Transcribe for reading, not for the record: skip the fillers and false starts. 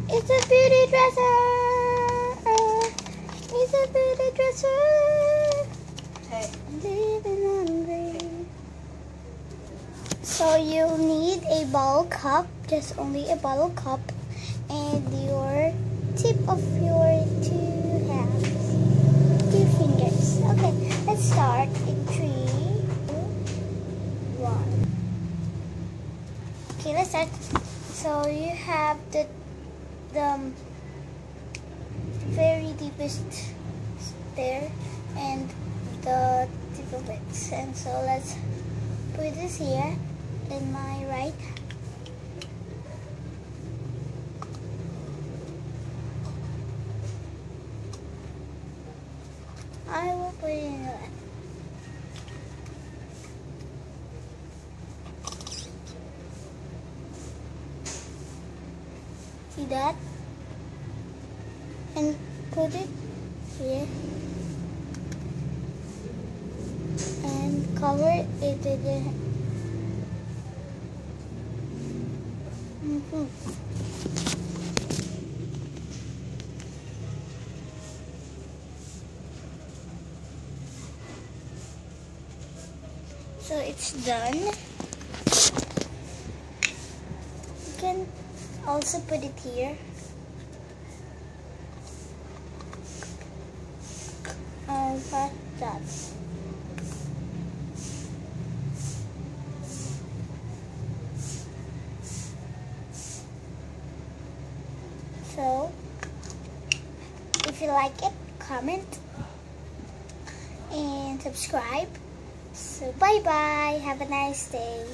It's a beauty dresser. It's a beauty dresser. Hey. Living hungry. So you'll need a bottle cup, just only a bottle cup, and your tip of your two fingers. Okay, let's start in 3, 2, 1. Okay, let's start. So you have the very deepest there and the tip of it. And so let's put this here in my right. I will put it in the left. See that? And put it here. And cover it again. So it's done. You can also put it here. Past that. So, if you like it, comment and subscribe. So, bye-bye. Have a nice day.